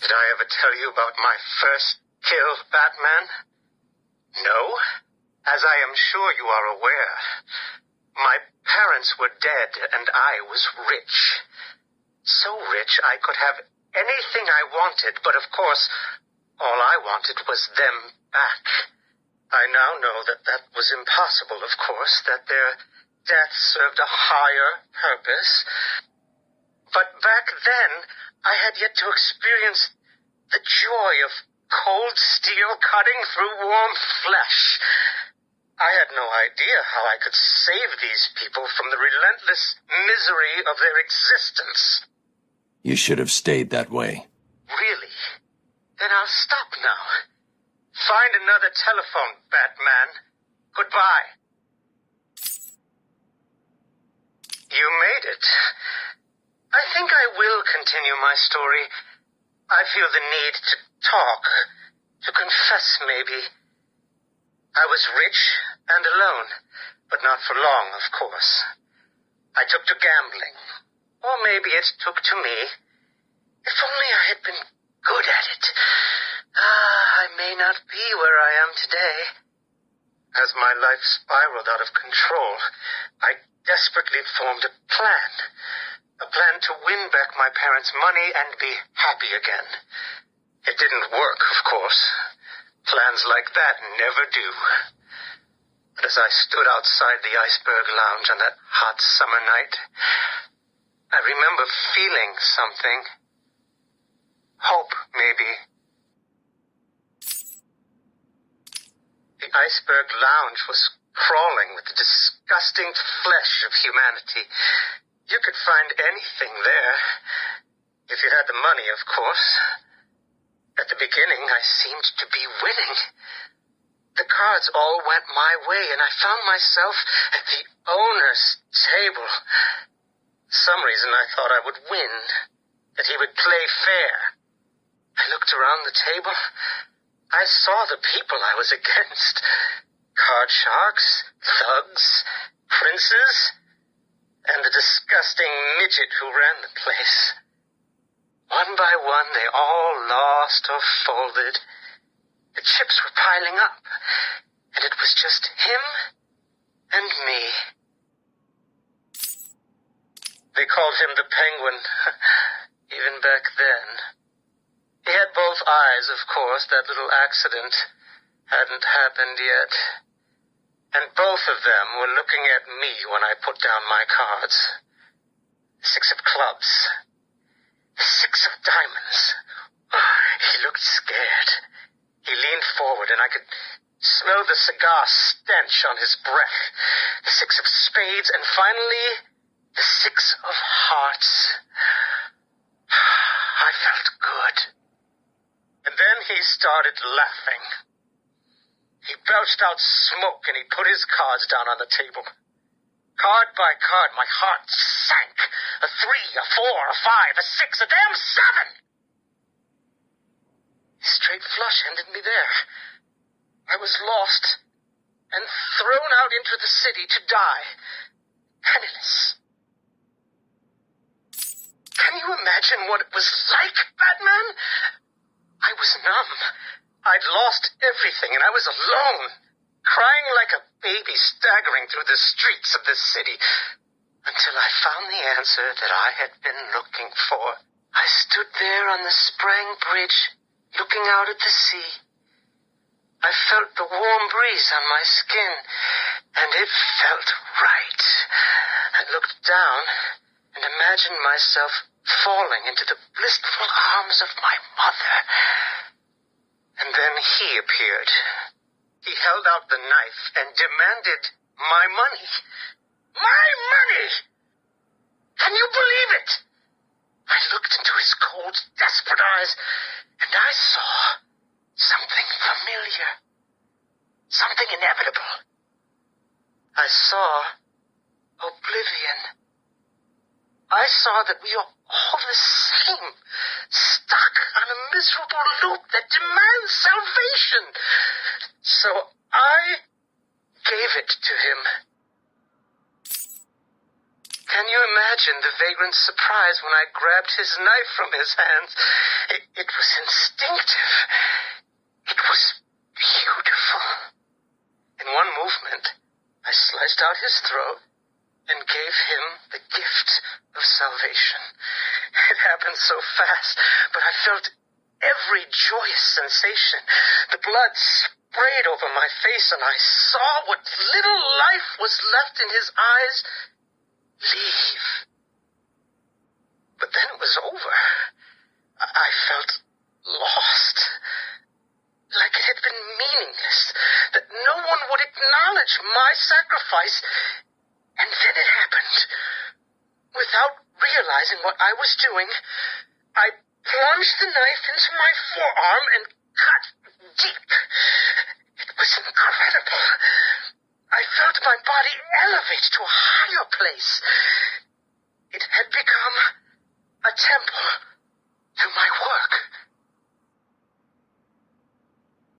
Did I ever tell you about my first kill, Batman? No? As I am sure you are aware, my parents were dead and I was rich. So rich I could have anything I wanted, but of course, all I wanted was them back. I now know that that was impossible, of course, that their death served a higher purpose. But back then, I had yet to experience the joy of cold steel cutting through warm flesh. I had no idea how I could save these people from the relentless misery of their existence. You should have stayed that way. Really? Then I'll stop now. Find another telephone, Batman. Goodbye. You made it. I think I will continue my story. I feel the need to talk, to confess maybe. I was rich and alone, but not for long, of course. I took to gambling, or maybe it took to me. If only I had been good at it. I may not be where I am today. As my life spiraled out of control, I desperately formed a plan. A plan to win back my parents' money and be happy again. It didn't work, of course. Plans like that never do. But as I stood outside the Iceberg Lounge on that hot summer night, I remember feeling something. Hope, maybe. The Iceberg Lounge was crawling with the disgusting flesh of humanity. You could find anything there. If you had the money, of course. At the beginning, I seemed to be winning. The cards all went my way, and I found myself at the owner's table. Some reason I thought I would win, that he would play fair. I looked around the table. I saw the people I was against. Card sharks, thugs, princes, and the disgusting midget who ran the place. One by one, they all lost or folded. The chips were piling up, and it was just him and me. They called him the Penguin, even back then. He had both eyes, of course. That little accident hadn't happened yet. And both of them were looking at me when I put down my cards. 6 of clubs. 6 of diamonds. He looked scared. He leaned forward, and I could smell the cigar stench on his breath. The 6 of spades, and finally, the 6 of hearts. I felt good. And then he started laughing. He belched out smoke, and he put his cards down on the table. Card by card, my heart sank. A 3, a 4, a 5, a 6, a damn 7! Straight flush ended me there. I was lost and thrown out into the city to die. Penniless. Can you imagine what it was like, Batman? I was numb. I'd lost everything, and I was alone, crying like a baby staggering through the streets of this city, until I found the answer that I had been looking for. I stood there on the Sprang Bridge, looking out at the sea. I felt the warm breeze on my skin, and it felt right. I looked down and imagined myself falling into the blissful arms of my mother. And then he appeared. He held out the knife and demanded my money. My money! Can you believe it? I looked into his cold, desperate eyes, and I saw something familiar. Something inevitable. I saw oblivion. I saw that we are all the same, stuck on a miserable loop that demands salvation. So I gave it to him. Can you imagine the vagrant's surprise when I grabbed his knife from his hands? It was instinctive. It was beautiful. In one movement, I sliced out his throat and gave him the gift of salvation. It happened so fast, but I felt every joyous sensation. The blood sprayed over my face, and I saw what little life was left in his eyes leave. But then it was over. I felt lost. Like it had been meaningless, that no one would acknowledge my sacrifice. And then it happened. Without realizing what I was doing, I plunged the knife into my forearm and cut deep. It was incredible. I felt my body elevate to a higher place. It had become a temple.